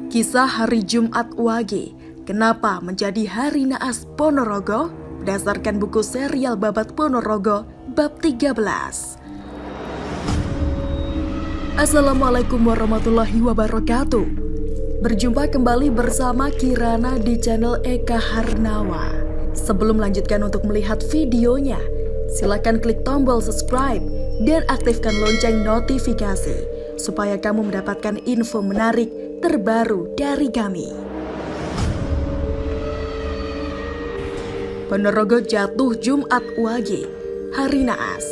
Kisah hari Jumat Wage, kenapa menjadi hari naas Ponorogo? Berdasarkan buku serial Babat Ponorogo, bab 13. Assalamualaikum warahmatullahi wabarakatuh. Berjumpa kembali bersama Kirana di channel Eka Harnawa. Sebelum melanjutkan untuk melihat videonya, silakan klik tombol subscribe dan aktifkan lonceng notifikasi supaya kamu mendapatkan info menarik terbaru dari kami. Ponorogo jatuh Jumat Wage, hari naas,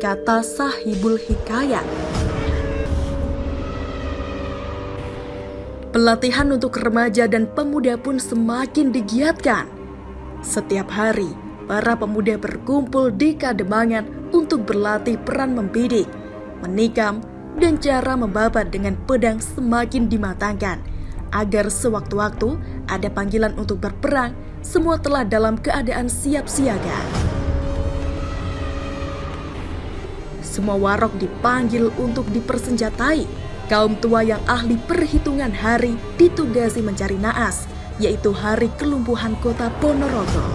kata Sahibul Hikayat. Pelatihan untuk remaja dan pemuda pun semakin digiatkan. Setiap hari, para pemuda berkumpul di Kademangan untuk berlatih peran membidik, menikam, dan cara membabat dengan pedang semakin dimatangkan. Agar sewaktu-waktu ada panggilan untuk berperang, semua telah dalam keadaan siap siaga. Semua warok dipanggil untuk dipersenjatai. Kaum tua yang ahli perhitungan hari ditugasi mencari naas, yaitu hari kelumpuhan kota Ponorogo.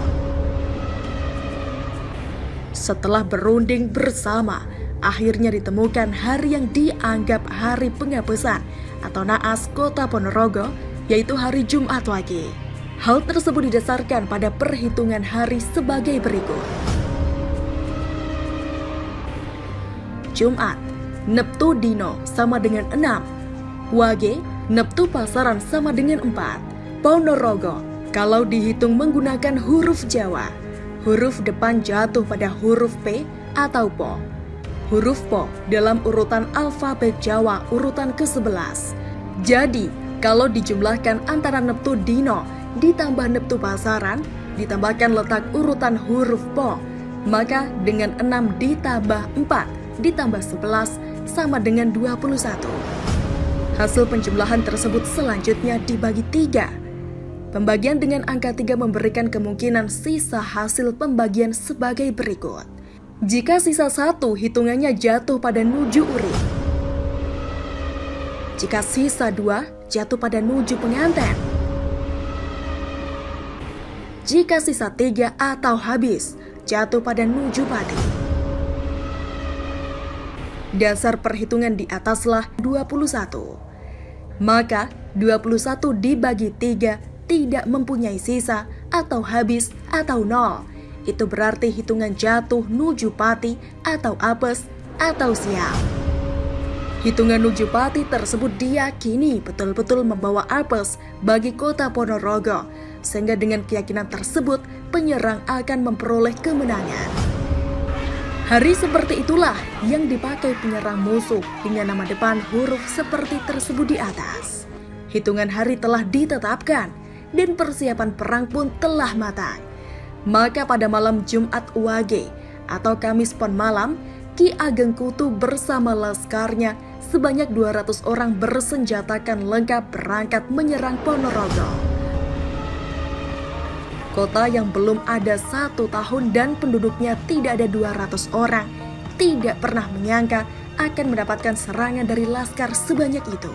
Setelah berunding bersama, akhirnya ditemukan hari yang dianggap hari penghapusan atau naas kota Ponorogo, yaitu hari Jumat Wage. Hal tersebut didasarkan pada perhitungan hari sebagai berikut. Jumat, Neptu Dino sama dengan 6. Wage, Neptu Pasaran sama dengan 4. Ponorogo, kalau dihitung menggunakan huruf Jawa, huruf depan jatuh pada huruf P atau Po. Huruf Po dalam urutan alfabet Jawa urutan ke-11. Jadi, kalau dijumlahkan antara Neptu Dino ditambah Neptu Pasaran, ditambahkan letak urutan huruf Po, maka dengan 6 ditambah 4 ditambah 11 sama dengan 21. Hasil penjumlahan tersebut selanjutnya dibagi 3. Pembagian dengan angka 3 memberikan kemungkinan sisa hasil pembagian sebagai berikut. Jika sisa 1 hitungannya jatuh pada nuju urip. Jika sisa 2 jatuh pada nuju pengantin. Jika sisa 3 atau habis jatuh pada nuju pati. Dasar perhitungan di ataslah 21. Maka 21 dibagi 3 tidak mempunyai sisa atau habis atau 0. Itu berarti hitungan jatuh nuju pati atau apes atau sial. Hitungan nuju pati tersebut diyakini betul-betul membawa apes bagi kota Ponorogo, sehingga dengan keyakinan tersebut penyerang akan memperoleh kemenangan. Hari seperti itulah yang dipakai penyerang musuh dengan nama depan huruf seperti tersebut di atas. Hitungan hari telah ditetapkan dan persiapan perang pun telah matang. Maka pada malam Jumat Wage atau Kamis Pon malam, Ki Ageng Kutu bersama laskarnya sebanyak 200 orang bersenjatakan lengkap berangkat menyerang Ponorogo. Kota yang belum ada 1 tahun dan penduduknya tidak ada 200 orang, tidak pernah menyangka akan mendapatkan serangan dari laskar sebanyak itu.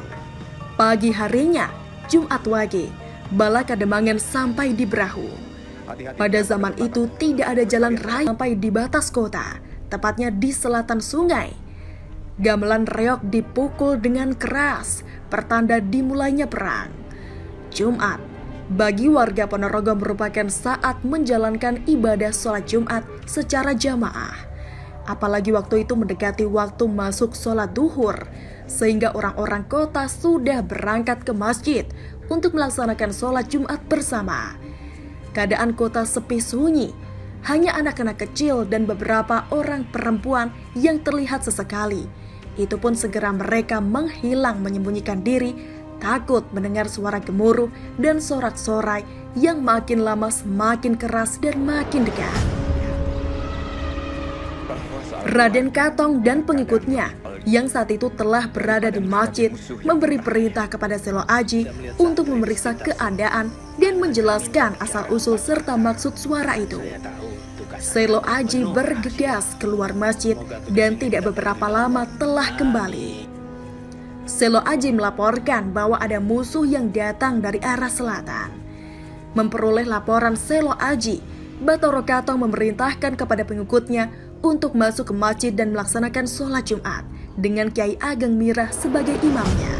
Pagi harinya, Jumat Wage, bala Kademangan sampai di Brahu. Pada zaman itu tidak ada jalan raya sampai di batas kota, tepatnya di selatan sungai. Gamelan reog dipukul dengan keras, pertanda dimulainya perang. Jumat bagi warga Ponorogo merupakan saat menjalankan ibadah sholat Jumat secara jamaah. Apalagi waktu itu mendekati waktu masuk sholat duhur, sehingga orang-orang kota sudah berangkat ke masjid untuk melaksanakan sholat Jumat bersama. Keadaan kota sepi sunyi, hanya anak-anak kecil dan beberapa orang perempuan yang terlihat sesekali. Itu pun segera mereka menghilang menyembunyikan diri, takut mendengar suara gemuruh dan sorak-sorai yang makin lama semakin keras dan makin dekat. Raden Katong dan pengikutnya yang saat itu telah berada di masjid memberi perintah kepada Selo Aji untuk memeriksa keadaan dan menjelaskan asal-usul serta maksud suara itu. Selo Aji bergegas keluar masjid dan tidak beberapa lama telah kembali. Selo Aji melaporkan bahwa ada musuh yang datang dari arah selatan. Memperoleh laporan Selo Aji, Bathara Katong memerintahkan kepada pengikutnya untuk masuk ke masjid dan melaksanakan sholat Jumat dengan Kiai Ageng Mirah sebagai imamnya.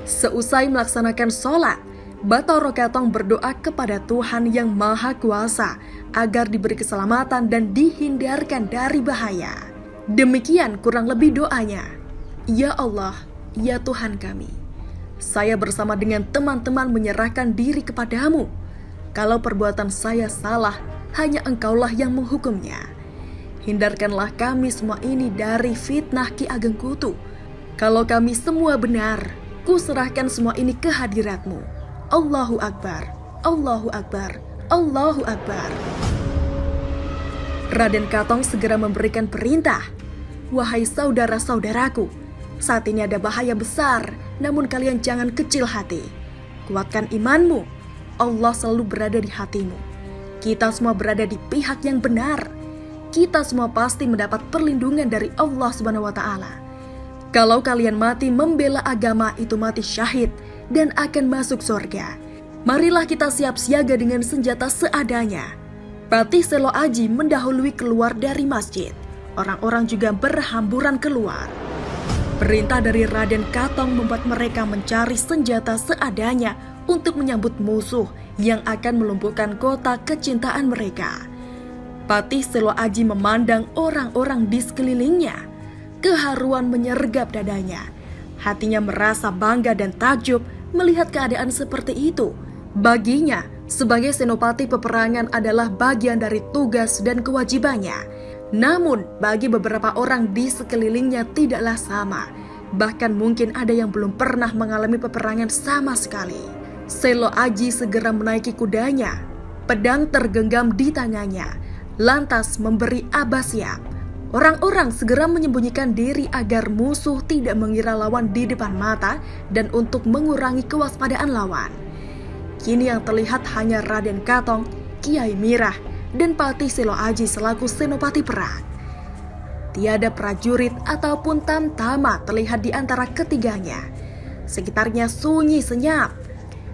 Seusai melaksanakan sholat, Bathara Katong berdoa kepada Tuhan yang Maha Kuasa agar diberi keselamatan dan dihindarkan dari bahaya. Demikian kurang lebih doanya. Ya Allah, ya Tuhan kami, saya bersama dengan teman-teman menyerahkan diri kepadamu. Kalau perbuatan saya salah, hanya Engkaulah yang menghukumnya. Hindarkanlah kami semua ini dari fitnah Ki Ageng Kutu. Kalau kami semua benar, ku serahkan semua ini ke hadirat-Mu. Allahu Akbar, Allahu Akbar, Allahu Akbar. Raden Katong segera memberikan perintah. Wahai saudara-saudaraku, saat ini ada bahaya besar, namun kalian jangan kecil hati. Kuatkan imanmu, Allah selalu berada di hatimu. Kita semua berada di pihak yang benar. Kita semua pasti mendapat perlindungan dari Allah Subhanahu wa Ta'ala. Kalau kalian mati membela agama, itu mati syahid dan akan masuk surga. Marilah kita siap siaga dengan senjata seadanya. Patih Selo Aji mendahului keluar dari masjid. Orang-orang juga berhamburan keluar. Perintah dari Raden Katong membuat mereka mencari senjata seadanya untuk menyambut musuh yang akan melumpuhkan kota kecintaan mereka. Patih Selo Aji memandang orang-orang di sekelilingnya. Keharuan menyergap dadanya. Hatinya merasa bangga dan takjub melihat keadaan seperti itu. Baginya, sebagai senopati peperangan adalah bagian dari tugas dan kewajibannya. Namun, bagi beberapa orang di sekelilingnya tidaklah sama. Bahkan mungkin ada yang belum pernah mengalami peperangan sama sekali. Selo Aji segera menaiki kudanya. Pedang tergenggam di tangannya. Lantas memberi aba siap. Orang-orang segera menyembunyikan diri agar musuh tidak mengira lawan di depan mata dan untuk mengurangi kewaspadaan lawan. Kini yang terlihat hanya Raden Katong, Kiai Mirah, dan Patih Selo Aji selaku senopati perang. Tiada prajurit ataupun tamtama terlihat di antara ketiganya. Sekitarnya sunyi senyap.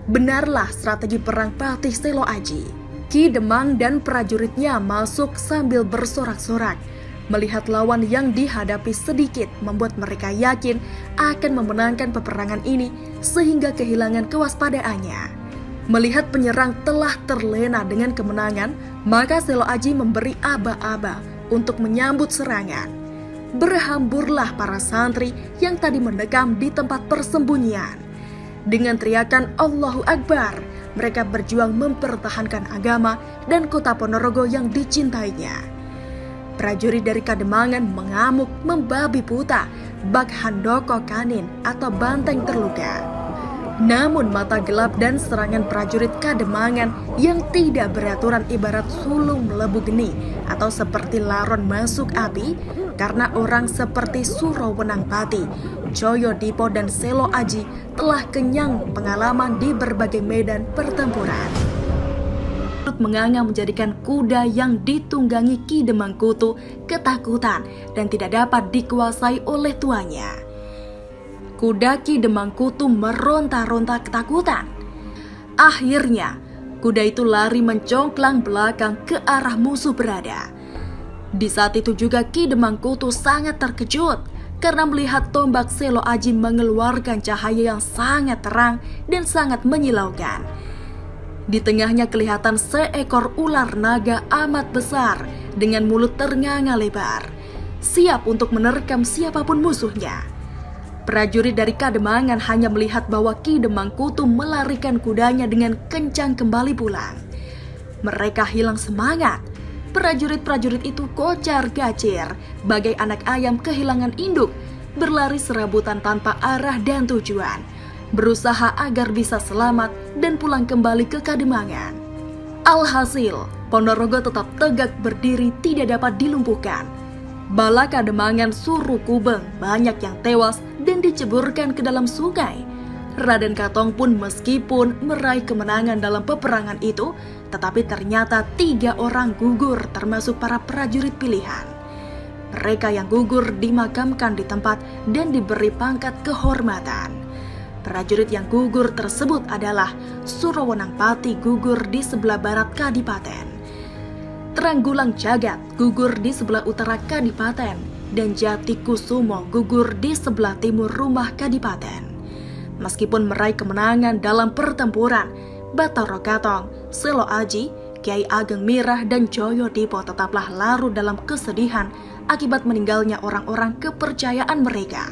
Benarlah strategi perang Patih Selo Aji. Ki Demang dan prajuritnya masuk sambil bersorak-sorak. Melihat lawan yang dihadapi sedikit membuat mereka yakin akan memenangkan peperangan ini sehingga kehilangan kewaspadaannya. Melihat penyerang telah terlena dengan kemenangan, maka Selo Aji memberi aba-aba untuk menyambut serangan. Berhamburlah para santri yang tadi mendekam di tempat persembunyian. Dengan teriakan Allahu Akbar, mereka berjuang mempertahankan agama dan kota Ponorogo yang dicintainya. Prajurit dari Kademangan mengamuk membabi buta, bak handoko kanin atau banteng terluka. Namun mata gelap dan serangan prajurit Kademangan yang tidak beraturan ibarat sulung melebu geni atau seperti laron masuk api karena orang seperti Surawenang Pati, Joyo Dipo dan Selo Aji telah kenyang pengalaman di berbagai medan pertempuran. Menganga menjadikan kuda yang ditunggangi Ki Demang Kutu ketakutan dan tidak dapat dikuasai oleh tuannya. Kuda Ki Demang Kutu meronta-ronta ketakutan. Akhirnya, kuda itu lari mencongklang belakang ke arah musuh berada. Di saat itu juga Ki Demang Kutu sangat terkejut karena melihat tombak Selo Aji mengeluarkan cahaya yang sangat terang dan sangat menyilaukan. Di tengahnya kelihatan seekor ular naga amat besar dengan mulut ternganga lebar, siap untuk menerkam siapapun musuhnya. Prajurit dari Kademangan hanya melihat bahwa Ki Demang Kutu melarikan kudanya dengan kencang kembali pulang. Mereka hilang semangat. Prajurit-prajurit itu kocar-kacir, bagai anak ayam kehilangan induk, berlari serabutan tanpa arah dan tujuan, berusaha agar bisa selamat dan pulang kembali ke Kademangan. Alhasil, Ponorogo tetap tegak berdiri tidak dapat dilumpuhkan. Bala Kademangan Surukubeng banyak yang tewas dan diceburkan ke dalam sungai. Raden Katong pun meskipun meraih kemenangan dalam peperangan itu, tetapi ternyata 3 orang gugur termasuk para prajurit pilihan. Mereka yang gugur dimakamkan di tempat dan diberi pangkat kehormatan. Prajurit yang gugur tersebut adalah Surowenangpati gugur di sebelah barat Kadipaten, Trenggulang Jagat gugur di sebelah utara Kadipaten, dan Jatikusumo gugur di sebelah timur rumah Kadipaten. Meskipun meraih kemenangan dalam pertempuran, Bathara Katong, Selo Aji, Kyai Ageng Mirah, dan Joyo Dipo tetaplah larut dalam kesedihan akibat meninggalnya orang-orang kepercayaan mereka.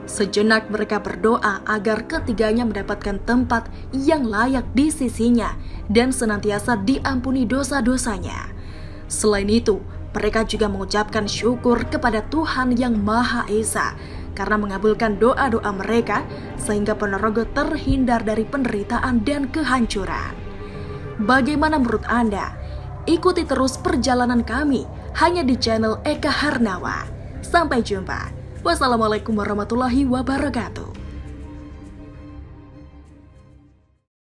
Sejenak mereka berdoa agar ketiganya mendapatkan tempat yang layak di sisinya dan senantiasa diampuni dosa-dosanya. Selain itu, mereka juga mengucapkan syukur kepada Tuhan Yang Maha Esa karena mengabulkan doa-doa mereka sehingga Ponorogo terhindar dari penderitaan dan kehancuran. Bagaimana menurut Anda? Ikuti terus perjalanan kami hanya di channel Eka Harnawa. Sampai jumpa. Wassalamualaikum warahmatullahi wabarakatuh.